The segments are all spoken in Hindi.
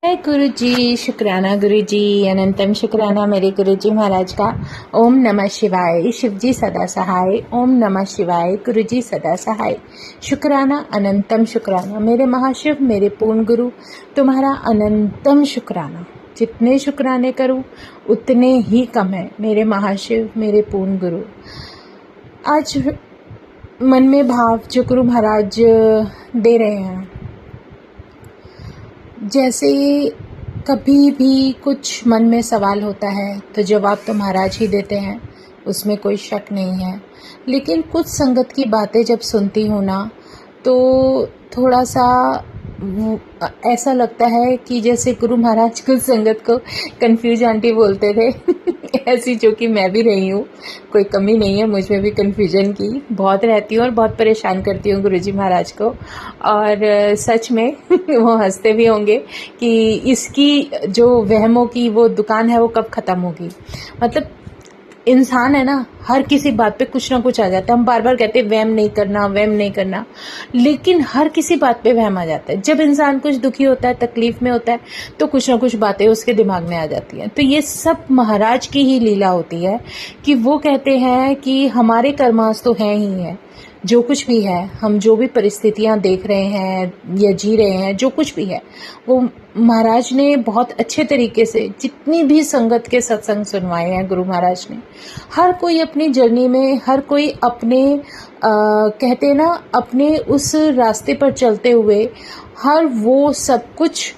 जय गुरु जी, शुक्राना गुरु जी, अनंतम शुक्राना मेरे गुरु जी महाराज का। ओम नमः शिवाय, शिव जी सदा सहाय। ओम नमः शिवाय, गुरु जी सदा सहाय। शुक्राना अनंतम शुक्राना मेरे महाशिव, मेरे पूर्ण गुरु, तुम्हारा अनंतम शुक्राना। जितने शुक्राने करूं उतने ही कम है मेरे महाशिव, मेरे पूर्ण गुरु। आज मन में भाव जो गुरु महाराज दे रहे हैं, जैसे कभी भी कुछ मन में सवाल होता है तो जवाब तो महाराज ही देते हैं, उसमें कोई शक नहीं है। लेकिन कुछ संगत की बातें जब सुनती हूँ ना, तो थोड़ा सा ऐसा लगता है कि जैसे गुरु महाराज कुछ संगत को कंफ्यूज आंटी बोलते थे ऐसी जो कि मैं भी रही हूँ, कोई कमी नहीं है मुझ में भी कन्फ्यूजन की, बहुत रहती हूँ और बहुत परेशान करती हूँ गुरुजी महाराज को। और सच में वो हंसते भी होंगे कि इसकी जो वहमों की वो दुकान है वो कब ख़त्म होगी। मतलब इंसान है ना, हर किसी बात पे कुछ ना कुछ आ जाता है। हम बार बार कहते हैं वहम नहीं करना, वहम नहीं करना, लेकिन हर किसी बात पे वहम आ जाता है। जब इंसान कुछ दुखी होता है, तकलीफ में होता है, तो कुछ ना कुछ बातें उसके दिमाग में आ जाती हैं। तो ये सब महाराज की ही लीला होती है कि वो कहते हैं कि हमारे कर्मास तो हैं ही है, जो कुछ भी है, हम जो भी परिस्थितियां देख रहे हैं या जी रहे हैं, जो कुछ भी है, वो महाराज ने बहुत अच्छे तरीके से जितनी भी संगत के सत्संग सुनवाए हैं गुरु महाराज ने। हर कोई अपनी जर्नी में, हर कोई अपने कहते हैं ना, अपने उस रास्ते पर चलते हुए हर वो सब कुछ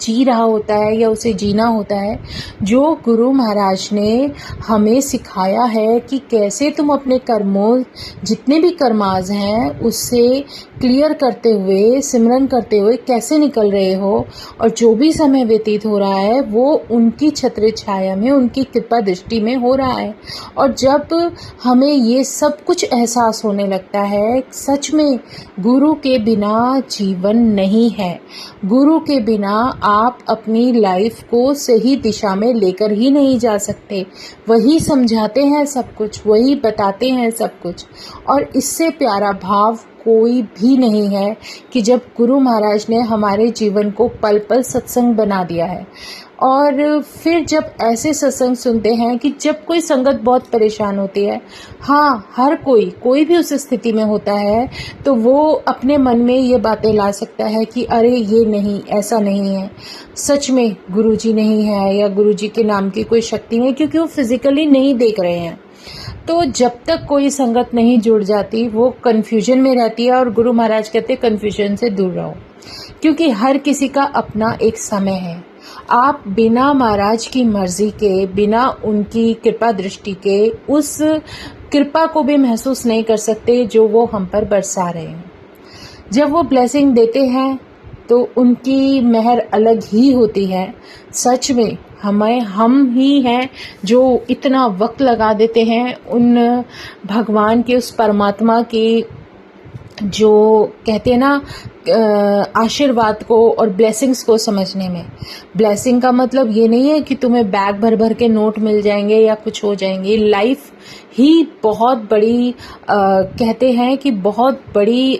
जी रहा होता है या उसे जीना होता है जो गुरु महाराज ने हमें सिखाया है कि कैसे तुम अपने कर्मों, जितने भी कर्माज हैं, उससे क्लियर करते हुए, सिमरन करते हुए कैसे निकल रहे हो। और जो भी समय व्यतीत हो रहा है वो उनकी छत्र छाया में, उनकी कृपा दृष्टि में हो रहा है। और जब हमें ये सब कुछ एहसास होने लगता है, सच में गुरु के बिना जीवन नहीं है। गुरु के बिना आप अपनी लाइफ को सही दिशा में लेकर ही नहीं जा सकते। वही समझाते हैं सब कुछ, वही बताते हैं सब कुछ, और इससे प्यारा भाव कोई भी नहीं है कि जब गुरु महाराज ने हमारे जीवन को पल पल सत्संग बना दिया है। और फिर जब ऐसे सत्संग सुनते हैं कि जब कोई संगत बहुत परेशान होती है, हाँ, हर कोई भी उस स्थिति में होता है, तो वो अपने मन में ये बातें ला सकता है कि अरे ये नहीं, ऐसा नहीं है, सच में गुरुजी नहीं है या गुरुजी के नाम की कोई शक्ति नहीं, क्योंकि वो फिजिकली नहीं देख रहे हैं। तो जब तक कोई संगत नहीं जुड़ जाती वो कन्फ्यूजन में रहती है। और गुरु महाराज कहते हैं कन्फ्यूजन से दूर रहो, क्योंकि हर किसी का अपना एक समय है। आप बिना महाराज की मर्जी के, बिना उनकी कृपा दृष्टि के, उस कृपा को भी महसूस नहीं कर सकते जो वो हम पर बरसा रहे हैं। जब वो ब्लेसिंग देते हैं तो उनकी मेहर अलग ही होती है। सच में हम ही हैं जो इतना वक्त लगा देते हैं उन भगवान के, उस परमात्मा के, जो कहते हैं ना, आशीर्वाद को और ब्लेसिंग्स को समझने में। ब्लेसिंग का मतलब ये नहीं है कि तुम्हें बैग भर भर के नोट मिल जाएंगे या कुछ हो जाएंगे। लाइफ ही बहुत बड़ी कहते हैं कि बहुत बड़ी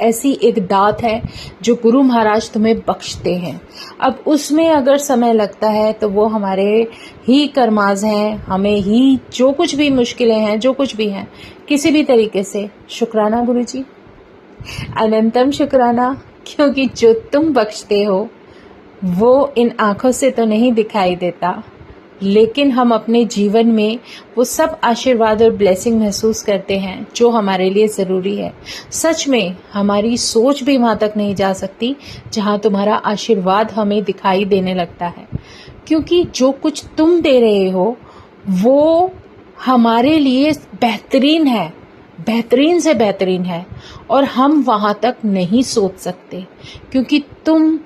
ऐसी एक दात है जो गुरु महाराज तुम्हें बख्शते हैं। अब उसमें अगर समय लगता है तो वो हमारे ही कर्माज हैं, हमें ही जो कुछ भी मुश्किलें हैं, जो कुछ भी हैं, किसी भी तरीके से शुक्राना गुरु जी, अनंतम शुक्राना, क्योंकि जो तुम बख्शते हो वो इन आंखों से तो नहीं दिखाई देता, लेकिन हम अपने जीवन में वो सब आशीर्वाद और ब्लेसिंग महसूस करते हैं जो हमारे लिए ज़रूरी है। सच में हमारी सोच भी वहाँ तक नहीं जा सकती जहाँ तुम्हारा आशीर्वाद हमें दिखाई देने लगता है, क्योंकि जो कुछ तुम दे रहे हो वो हमारे लिए बेहतरीन है, बेहतरीन से बेहतरीन है, और हम वहाँ तक नहीं सोच सकते, क्योंकि तुम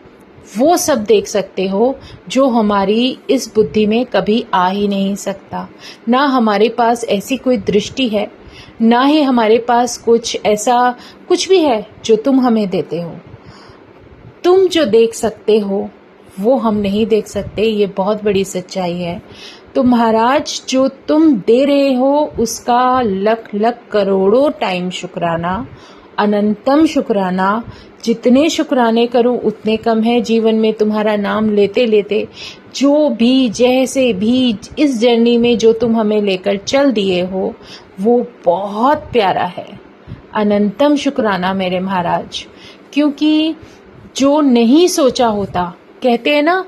वो सब देख सकते हो जो हमारी इस बुद्धि में कभी आ ही नहीं सकता। ना हमारे पास ऐसी कोई दृष्टि है, ना ही हमारे पास कुछ ऐसा कुछ भी है जो तुम हमें देते हो। तुम जो देख सकते हो वो हम नहीं देख सकते, ये बहुत बड़ी सच्चाई है। तो महाराज जो तुम दे रहे हो उसका लख लख करोड़ों टाइम शुक्राना, अनंतम शुक्राना। जितने शुक्राने करूं उतने कम है। जीवन में तुम्हारा नाम लेते लेते जो भी जैसे भी इस जर्नी में जो तुम हमें लेकर चल दिए हो वो बहुत प्यारा है। अनंतम शुक्राना मेरे महाराज। क्योंकि जो नहीं सोचा होता, कहते हैं ना,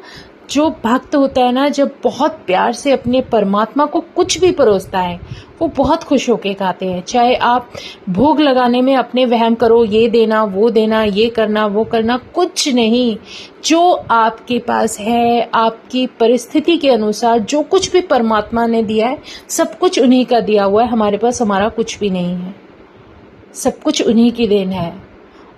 जो भक्त होता है ना, जब बहुत प्यार से अपने परमात्मा को कुछ भी परोसता है वो बहुत खुश होके खाते हैं। चाहे आप भोग लगाने में अपने वहम करो, ये देना वो देना, ये करना वो करना, कुछ नहीं। जो आपके पास है, आपकी परिस्थिति के अनुसार जो कुछ भी परमात्मा ने दिया है सब कुछ उन्हीं का दिया हुआ है। हमारे पास हमारा कुछ भी नहीं है, सब कुछ उन्हीं की देन है।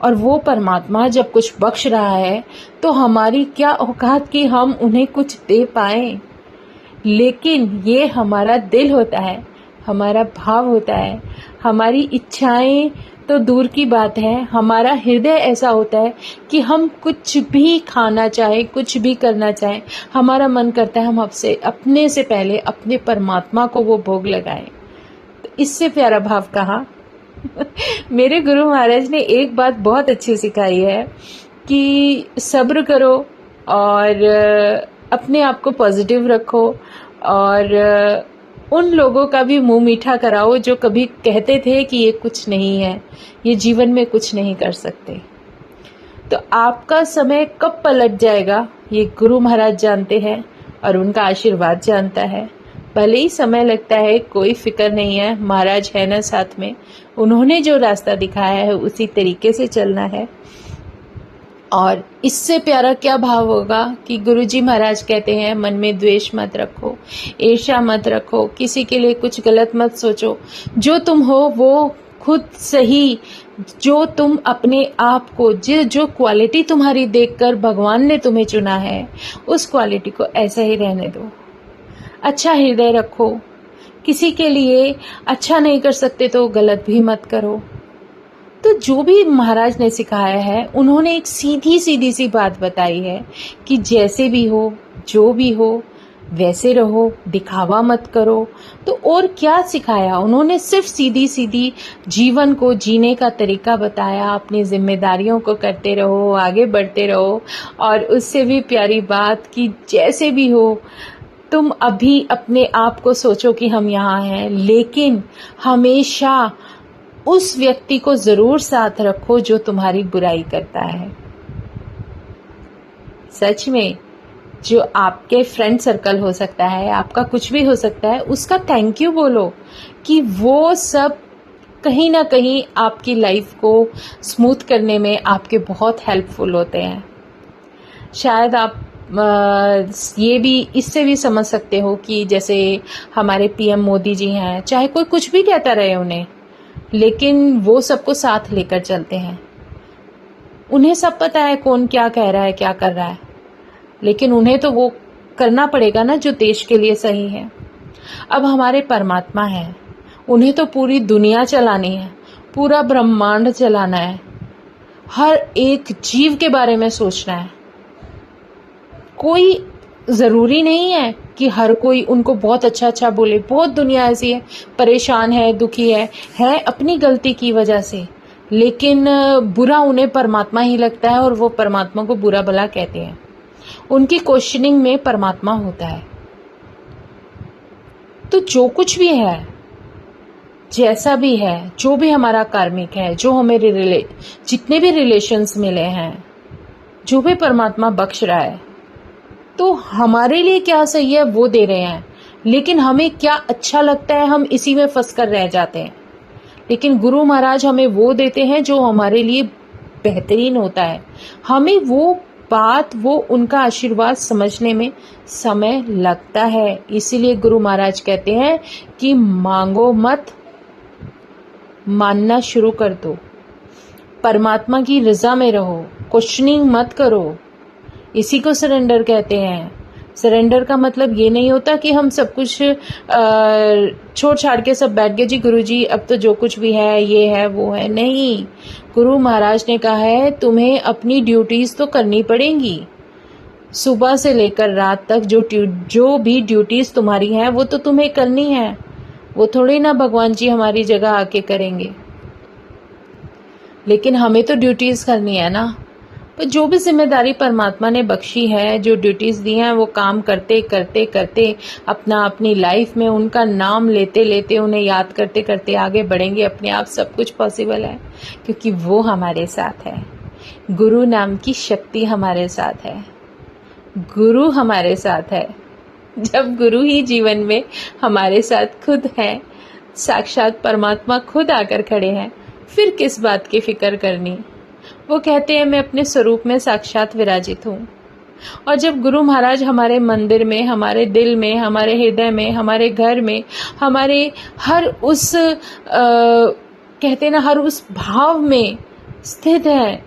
और वो परमात्मा जब कुछ बख्श रहा है तो हमारी क्या औकात कि हम उन्हें कुछ दे पाएं। लेकिन ये हमारा दिल होता है, हमारा भाव होता है, हमारी इच्छाएं तो दूर की बात है, हमारा हृदय ऐसा होता है कि हम कुछ भी खाना चाहे, कुछ भी करना चाहे, हमारा मन करता है हम आपसे अपने से पहले अपने परमात्मा को वो भोग लगाएं। तो इससे प्यारा भाव कहाँ। मेरे गुरु महाराज ने एक बात बहुत अच्छी सिखाई है कि सब्र करो और अपने आप को पॉजिटिव रखो और उन लोगों का भी मुंह मीठा कराओ जो कभी कहते थे कि ये कुछ नहीं है, ये जीवन में कुछ नहीं कर सकते। तो आपका समय कब पलट जाएगा ये गुरु महाराज जानते हैं और उनका आशीर्वाद जानता है। भले ही समय लगता है, कोई फिक्र नहीं है, महाराज है ना साथ में। उन्होंने जो रास्ता दिखाया है उसी तरीके से चलना है। और इससे प्यारा क्या भाव होगा कि गुरुजी महाराज कहते हैं मन में द्वेष मत रखो, ईर्ष्या मत रखो, किसी के लिए कुछ गलत मत सोचो। जो तुम हो वो खुद सही, जो तुम अपने आप को जो क्वालिटी तुम्हारी देखकर भगवान ने तुम्हें चुना है उस क्वालिटी को ऐसा ही रहने दो। अच्छा हृदय रखो, किसी के लिए अच्छा नहीं कर सकते तो गलत भी मत करो। तो जो भी महाराज ने सिखाया है उन्होंने एक सीधी सीधी सी बात बताई है कि जैसे भी हो, जो भी हो वैसे रहो, दिखावा मत करो। तो और क्या सिखाया उन्होंने, सिर्फ सीधी सीधी जीवन को जीने का तरीका बताया। अपनी जिम्मेदारियों को करते रहो, आगे बढ़ते रहो। और उससे भी प्यारी बात कि जैसे भी हो तुम अभी अपने आप को सोचो कि हम यहाँ हैं, लेकिन हमेशा उस व्यक्ति को जरूर साथ रखो जो तुम्हारी बुराई करता है। सच में जो आपके फ्रेंड सर्कल हो सकता है, आपका कुछ भी हो सकता है, उसका थैंक यू बोलो कि वो सब कहीं ना कहीं आपकी लाइफ को स्मूथ करने में आपके बहुत हेल्पफुल होते हैं। शायद आप ये भी इससे भी समझ सकते हो कि जैसे हमारे पीएम मोदी जी हैं, चाहे कोई कुछ भी कहता रहे उन्हें, लेकिन वो सबको साथ लेकर चलते हैं। उन्हें सब पता है कौन क्या कह रहा है, क्या कर रहा है, लेकिन उन्हें तो वो करना पड़ेगा ना जो देश के लिए सही है। अब हमारे परमात्मा है, उन्हें तो पूरी दुनिया चलानी है, पूरा ब्रह्मांड चलाना है, हर एक जीव के बारे में सोचना है। कोई जरूरी नहीं है कि हर कोई उनको बहुत अच्छा अच्छा बोले। बहुत दुनिया ऐसी है, परेशान है, दुखी है अपनी गलती की वजह से, लेकिन बुरा उन्हें परमात्मा ही लगता है और वो परमात्मा को बुरा भला कहते हैं। उनकी क्वेश्चनिंग में परमात्मा होता है। तो जो कुछ भी है, जैसा भी है, जो भी हमारा कार्मिक है, जो हमें जितने भी रिलेशंस मिले हैं, जो भी परमात्मा बख्श रहा है, तो हमारे लिए क्या सही है वो दे रहे हैं, लेकिन हमें क्या अच्छा लगता है हम इसी में फंस कर रह जाते हैं। लेकिन गुरु महाराज हमें वो देते हैं जो हमारे लिए बेहतरीन होता है। हमें वो बात, वो उनका आशीर्वाद समझने में समय लगता है। इसीलिए गुरु महाराज कहते हैं कि मांगो मत, मानना शुरू कर दो, परमात्मा की रजा में रहो, क्वेश्चनिंग मत करो। इसी को सरेंडर कहते हैं। सरेंडर का मतलब ये नहीं होता कि हम सब कुछ छोड़ छाड़ के सब बैठ गए, जी गुरुजी अब तो जो कुछ भी है ये है वो है। नहीं, गुरु महाराज ने कहा है तुम्हें अपनी ड्यूटीज तो करनी पड़ेंगी। सुबह से लेकर रात तक जो भी ड्यूटीज तुम्हारी हैं वो तो तुम्हें करनी है। वो थोड़ी ना भगवान जी हमारी जगह आके करेंगे। लेकिन हमें तो ड्यूटीज़ करनी है ना। पर जो भी जिम्मेदारी परमात्मा ने बख्शी है, जो ड्यूटीज़ दी हैं, वो काम करते करते करते अपनी लाइफ में उनका नाम लेते लेते, उन्हें याद करते करते आगे बढ़ेंगे। अपने आप सब कुछ पॉसिबल है, क्योंकि वो हमारे साथ है। गुरु नाम की शक्ति हमारे साथ है, गुरु हमारे साथ है। जब गुरु ही जीवन में हमारे साथ खुद है, साक्षात परमात्मा खुद आकर खड़े हैं, फिर किस बात की फिक्र करनी। वो कहते हैं मैं अपने स्वरूप में साक्षात विराजित हूँ। और जब गुरु महाराज हमारे मंदिर में, हमारे दिल में, हमारे हृदय में, हमारे घर में, हमारे हर उस कहते ना हर उस भाव में स्थित हैं,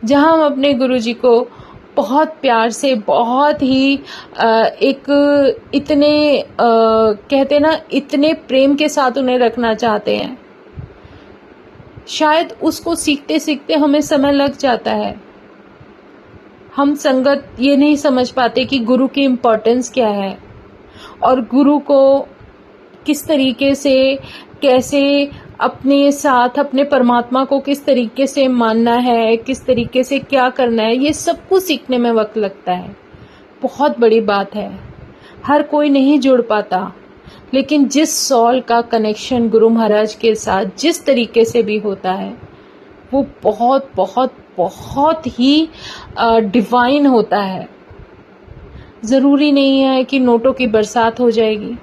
जहाँ हम अपने गुरु जी को बहुत प्यार से, बहुत ही एक इतने कहते ना इतने प्रेम के साथ उन्हें रखना चाहते हैं, शायद उसको सीखते सीखते हमें समय लग जाता है। हम संगत ये नहीं समझ पाते कि गुरु की इम्पोर्टेंस क्या है और गुरु को किस तरीके से, कैसे अपने साथ, अपने परमात्मा को किस तरीके से मानना है, किस तरीके से क्या करना है, ये सब कुछ सीखने में वक्त लगता है। बहुत बड़ी बात है, हर कोई नहीं जुड़ पाता, लेकिन जिस सॉल का कनेक्शन गुरु महाराज के साथ जिस तरीके से भी होता है, वो बहुत बहुत बहुत ही डिवाइन होता है। ज़रूरी नहीं है कि नोटों की बरसात हो जाएगी,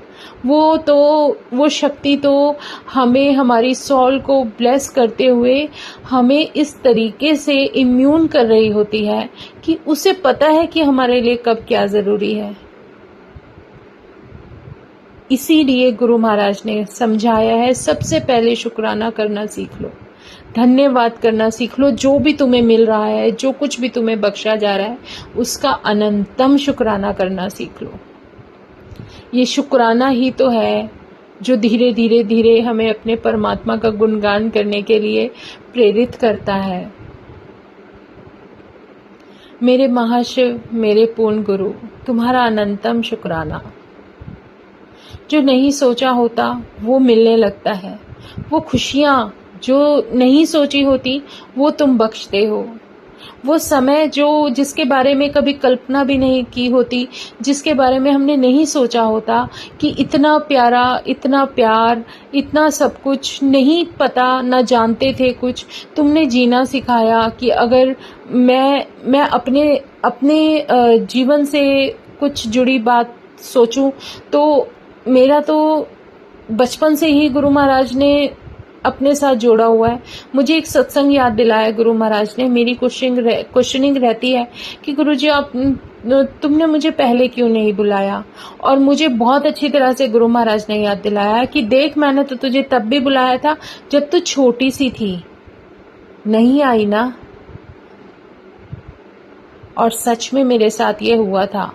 वो शक्ति तो हमें, हमारी सॉल को ब्लेस करते हुए हमें इस तरीके से इम्यून कर रही होती है कि उसे पता है कि हमारे लिए कब क्या ज़रूरी है। इसीलिए गुरु महाराज ने समझाया है, सबसे पहले शुक्राना करना सीख लो, धन्यवाद करना सीख लो। जो भी तुम्हें मिल रहा है, जो कुछ भी तुम्हें बख्शा जा रहा है, उसका अनंतम शुक्राना करना सीख लो। ये शुक्राना ही तो है जो धीरे धीरे धीरे हमें अपने परमात्मा का गुणगान करने के लिए प्रेरित करता है। मेरे महाशिव, मेरे पूर्ण गुरु, तुम्हारा अनंतम शुक्राना। जो नहीं सोचा होता वो मिलने लगता है, वो खुशियाँ जो नहीं सोची होती वो तुम बख्शते हो, वो समय जिसके बारे में कभी कल्पना भी नहीं की होती, जिसके बारे में हमने नहीं सोचा होता कि इतना प्यारा, इतना प्यार, इतना सब कुछ नहीं पता, ना जानते थे कुछ, तुमने जीना सिखाया कि अगर मैं अपने जीवन से कुछ जुड़ी बात सोचूं तो मेरा तो बचपन से ही गुरु महाराज ने अपने साथ जोड़ा हुआ है। मुझे एक सत्संग याद दिलाया गुरु महाराज ने। मेरी क्वेश्चनिंग रहती है कि गुरु जी तुमने मुझे पहले क्यों नहीं बुलाया। और मुझे बहुत अच्छी तरह से गुरु महाराज ने याद दिलाया कि देख, मैंने तो तुझे तब भी बुलाया था जब तू छोटी सी थी, नहीं आई ना। और सच में मेरे साथ ये हुआ था।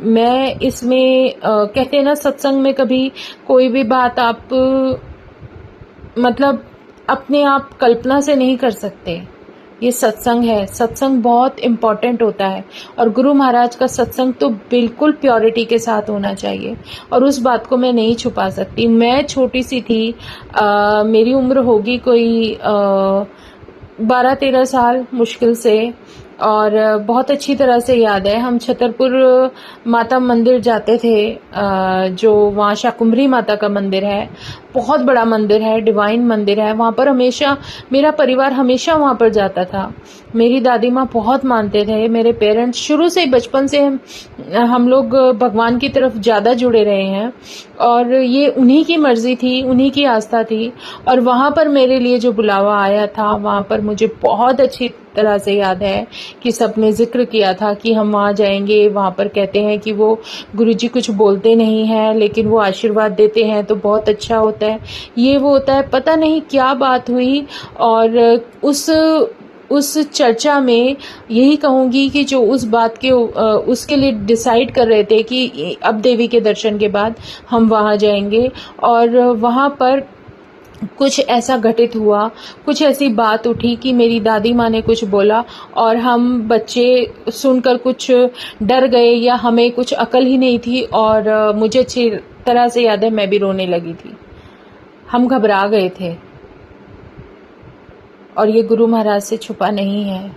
मैं इसमें कहते हैं ना, सत्संग में कभी कोई भी बात आप मतलब अपने आप कल्पना से नहीं कर सकते। ये सत्संग है, सत्संग बहुत इम्पॉर्टेंट होता है और गुरु महाराज का सत्संग तो बिल्कुल प्योरिटी के साथ होना चाहिए और उस बात को मैं नहीं छुपा सकती। मैं छोटी सी थी, मेरी उम्र होगी कोई 12-13 साल मुश्किल से, और बहुत अच्छी तरह से याद है हम छतरपुर माता मंदिर जाते थे, जो वहाँ शाकुंभरी माता का मंदिर है, बहुत बड़ा मंदिर है, डिवाइन मंदिर है। वहाँ पर हमेशा मेरा परिवार हमेशा वहाँ पर जाता था। मेरी दादी माँ बहुत मानते थे, मेरे पेरेंट्स शुरू से बचपन से हम लोग भगवान की तरफ ज़्यादा जुड़े रहे हैं और ये उन्हीं की मर्जी थी, उन्हीं की आस्था थी। और वहाँ पर मेरे लिए जो बुलावा आया था, वहाँ पर मुझे बहुत अच्छी तरह से याद है कि सबने जिक्र किया था कि हम वहाँ जाएंगे। वहाँ पर कहते हैं कि वो गुरुजी कुछ बोलते नहीं हैं लेकिन वो आशीर्वाद देते हैं तो बहुत अच्छा होता है, ये वो होता है। पता नहीं क्या बात हुई और उस चर्चा में यही कहूँगी कि जो उस बात के उसके लिए डिसाइड कर रहे थे कि अब देवी के दर्शन के बाद हम वहाँ जाएंगे, और वहाँ पर कुछ ऐसा घटित हुआ, कुछ ऐसी बात उठी कि मेरी दादी माँ ने कुछ बोला और हम बच्चे सुनकर कुछ डर गए या हमें कुछ अकल ही नहीं थी। और मुझे अच्छी तरह से याद है मैं भी रोने लगी थी, हम घबरा गए थे। और ये गुरु महाराज से छुपा नहीं है।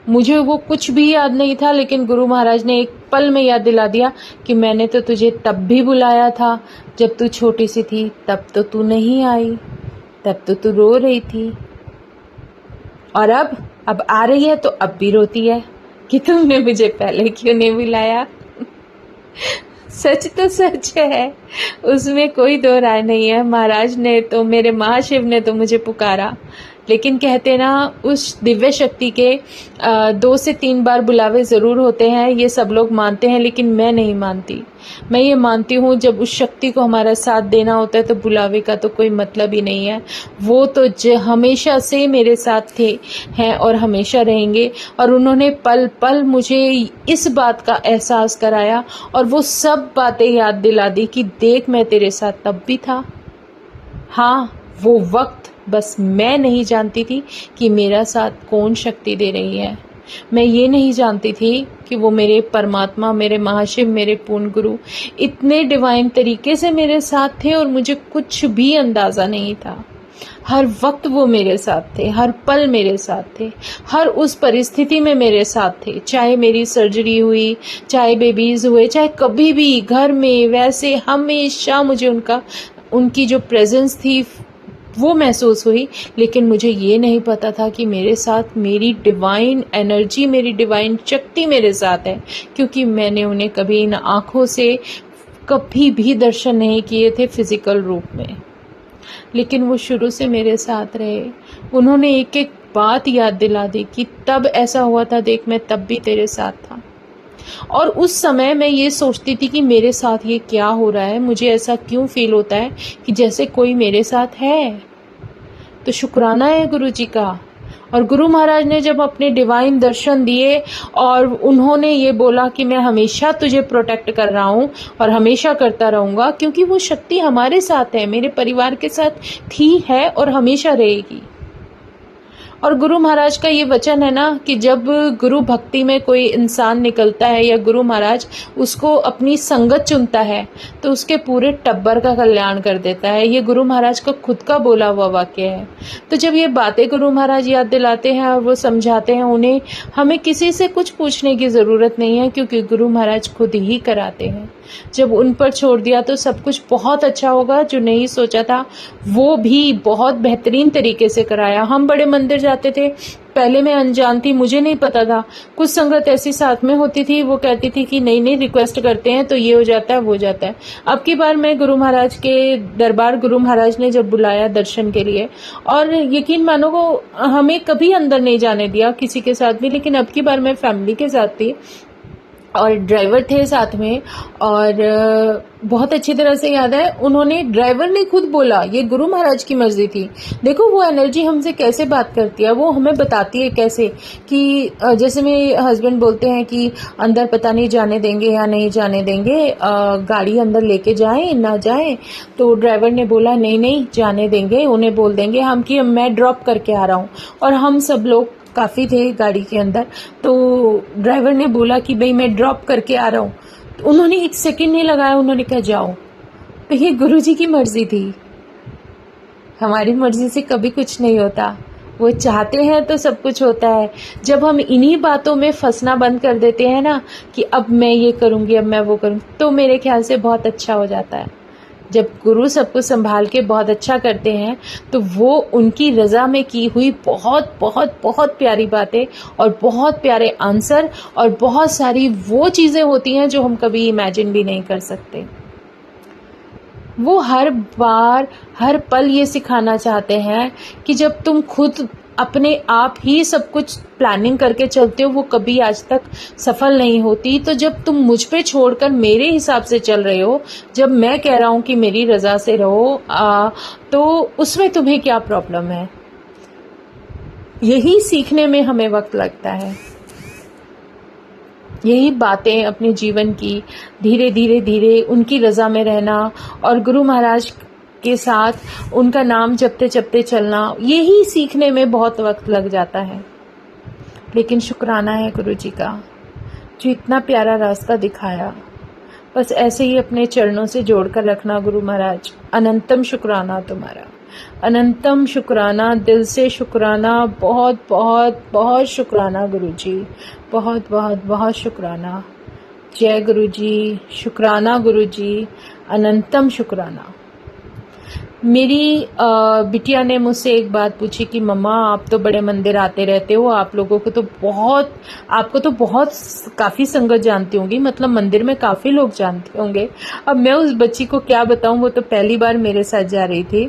मुझे वो कुछ भी याद नहीं था, लेकिन गुरु महाराज ने एक पल में याद दिला दिया कि मैंने तो तुझे तब भी बुलाया था जब तू छोटी सी थी, तब तो तू नहीं आई, तब तो तू रो रही थी, और अब आ रही है तो अब भी रोती है कि तुमने मुझे पहले क्यों नहीं बुलाया। सच तो सच है, उसमें कोई दो राय नहीं है। महाराज ने तो, मेरे महाशिव ने तो मुझे पुकारा, लेकिन कहते ना, उस दिव्य शक्ति के 2 से 3 बार बुलावे ज़रूर होते हैं, ये सब लोग मानते हैं, लेकिन मैं नहीं मानती। मैं ये मानती हूँ जब उस शक्ति को हमारा साथ देना होता है तो बुलावे का तो कोई मतलब ही नहीं है। वो तो हमेशा से मेरे साथ थे, हैं और हमेशा रहेंगे, और उन्होंने पल पल मुझे इस बात का एहसास कराया और वो सब बातें याद दिला दी कि देख, मैं तेरे साथ तब भी था। हाँ, वो वक्त बस मैं नहीं जानती थी कि मेरा साथ कौन शक्ति दे रही है। मैं ये नहीं जानती थी कि वो मेरे परमात्मा, मेरे महाशिव, मेरे पूर्ण गुरु इतने डिवाइन तरीके से मेरे साथ थे और मुझे कुछ भी अंदाज़ा नहीं था। हर वक्त वो मेरे साथ थे, हर पल मेरे साथ थे, हर उस परिस्थिति में मेरे साथ थे। चाहे मेरी सर्जरी हुई, चाहे बेबीज़ हुए, चाहे कभी भी घर में, वैसे हमेशा मुझे उनकी जो प्रेजेंस थी वो महसूस हुई। लेकिन मुझे ये नहीं पता था कि मेरे साथ मेरी डिवाइन एनर्जी, मेरी डिवाइन शक्ति मेरे साथ है, क्योंकि मैंने उन्हें कभी इन आँखों से कभी भी दर्शन नहीं किए थे फिजिकल रूप में, लेकिन वो शुरू से मेरे साथ रहे। उन्होंने एक एक बात याद दिला दी कि तब ऐसा हुआ था, देख मैं तब भी तेरे साथ था। और उस समय मैं ये सोचती थी कि मेरे साथ ये क्या हो रहा है, मुझे ऐसा क्यों फील होता है कि जैसे कोई मेरे साथ है। तो शुक्राना है गुरु जी का। और गुरु महाराज ने जब अपने डिवाइन दर्शन दिए और उन्होंने ये बोला कि मैं हमेशा तुझे प्रोटेक्ट कर रहा हूँ और हमेशा करता रहूँगा, क्योंकि वो शक्ति हमारे साथ है, मेरे परिवार के साथ थी, है और हमेशा रहेगी। और गुरु महाराज का ये वचन है ना कि जब गुरु भक्ति में कोई इंसान निकलता है या गुरु महाराज उसको अपनी संगत चुनता है तो उसके पूरे टब्बर का कल्याण कर देता है। ये गुरु महाराज का खुद का बोला हुआ वाक्य है। तो जब ये बातें गुरु महाराज याद दिलाते हैं और वो समझाते हैं उन्हें, हमें किसी से कुछ पूछने की ज़रूरत नहीं है, क्योंकि गुरु महाराज खुद ही कराते हैं। जब उन पर छोड़ दिया तो सब कुछ बहुत अच्छा होगा। जो नहीं सोचा था वो भी बहुत बेहतरीन तरीके से कराया। हम बड़े मंदिर जाते थे, पहले मैं अनजान थी, मुझे नहीं पता था। कुछ संगत ऐसी साथ में होती थी, वो कहती थी कि नहीं नहीं रिक्वेस्ट करते हैं तो ये हो जाता है, वो हो जाता है। अब की बार मैं गुरु महाराज के दरबार, गुरु महाराज ने जब बुलाया दर्शन के लिए, और यकीन मानो को हमें कभी अंदर नहीं जाने दिया किसी के साथ भी, लेकिन अब की बार मैं फैमिली के साथ थी और ड्राइवर थे साथ में। और बहुत अच्छी तरह से याद है, ड्राइवर ने खुद बोला ये गुरु महाराज की मर्जी थी। देखो वो एनर्जी हमसे कैसे बात करती है, वो हमें बताती है कैसे कि जैसे मेरे हस्बैंड बोलते हैं कि अंदर पता नहीं जाने देंगे या नहीं जाने देंगे, गाड़ी अंदर लेके जाएं ना जाएं। तो ड्राइवर ने बोला नहीं नहीं जाने देंगे, उन्हें बोल देंगे हम कि मैं ड्रॉप करके आ रहा हूँ। और हम सब लोग काफ़ी थे गाड़ी के अंदर, तो ड्राइवर ने बोला कि भाई मैं ड्रॉप करके आ रहा हूँ। तो उन्होंने 1 सेकंड नहीं लगाया, उन्होंने कहा जाओ। तो ये गुरुजी की मर्जी थी, हमारी मर्जी से कभी कुछ नहीं होता। वो चाहते हैं तो सब कुछ होता है। जब हम इन्हीं बातों में फंसना बंद कर देते हैं ना कि अब मैं ये करूँगी, अब मैं वो करूँगी, तो मेरे ख्याल से बहुत अच्छा हो जाता है। जब गुरु सबको संभाल के बहुत अच्छा करते हैं तो वो उनकी रज़ा में की हुई बहुत बहुत बहुत प्यारी बातें और बहुत प्यारे आंसर और बहुत सारी वो चीज़ें होती हैं जो हम कभी इमेजिन भी नहीं कर सकते। वो हर बार हर पल ये सिखाना चाहते हैं कि जब तुम खुद अपने आप ही सब कुछ प्लानिंग करके चलते हो वो कभी आज तक सफल नहीं होती। तो जब तुम मुझ पे छोड़कर मेरे हिसाब से चल रहे हो, जब मैं कह रहा हूँ कि मेरी रज़ा से रहो, तो उसमें तुम्हें क्या प्रॉब्लम है। यही सीखने में हमें वक्त लगता है, यही बातें अपने जीवन की धीरे धीरे धीरे उनकी रज़ा में रहना और गुरु महाराज के साथ उनका नाम जपते जपते चलना, यही सीखने में बहुत वक्त लग जाता है। लेकिन शुक्राना है गुरु जी का जो इतना प्यारा रास्ता दिखाया। बस ऐसे ही अपने चरणों से जोड़कर रखना गुरु महाराज। अनंतम शुक्राना तुम्हारा। अनंतम शुक्राना, दिल से शुक्राना, बहुत बहुत बहुत शुक्राना गुरु जी, बहुत बहुत बहुत शुक्राना। जय गुरु जी, शुक्राना गुरु जी, अनंतम शुक्राना। मेरी बिटिया ने मुझसे एक बात पूछी कि मम्मा आप तो बड़े मंदिर आते रहते हो, आप लोगों को तो बहुत, आपको तो बहुत काफ़ी संगत जानती होंगी, मतलब मंदिर में काफ़ी लोग जानते होंगे। अब मैं उस बच्ची को क्या बताऊं, वो तो पहली बार मेरे साथ जा रही थी,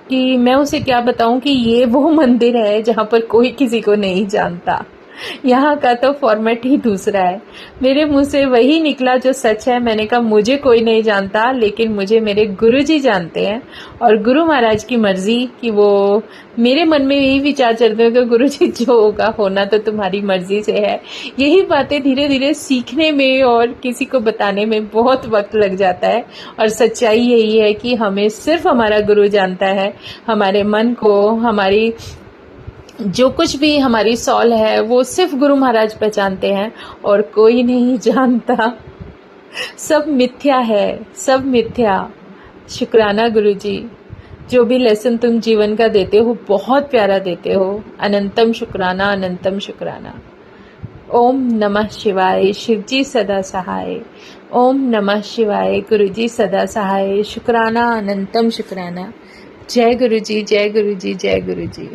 कि मैं उसे क्या बताऊं कि ये वो मंदिर है जहाँ पर कोई किसी को नहीं जानता। यहाँ का तो फॉर्मेट ही दूसरा है। मेरे मुंह से वही निकला जो सच है। मैंने कहा मुझे कोई नहीं जानता, लेकिन मुझे मेरे गुरुजी जानते हैं, और गुरु महाराज की मर्जी कि वो, मेरे मन में यही विचार चलते हैं कि गुरुजी जो होगा होना तो तुम्हारी मर्जी से है। यही बातें धीरे धीरे सीखने में और किसी को बताने में बहुत वक्त लग जाता है, और सच्चाई यही है कि हमें सिर्फ हमारा गुरु जानता है। हमारे मन को, हमारी जो कुछ भी हमारी सॉल है वो सिर्फ गुरु महाराज पहचानते हैं, और कोई नहीं जानता। सब मिथ्या है, सब मिथ्या। शुक्राना गुरु जी, जो भी लेसन तुम जीवन का देते हो बहुत प्यारा देते हो। अनंतम शुक्राना, अनंतम शुक्राना। ओम नमः शिवाय, शिव जी सदा सहाय। ओम नमः शिवाय, गुरु जी सदा सहाय। शुक्राना, अनंतम शुक्राना। जय गुरु जी, जय गुरु जी, जय गुरु जी।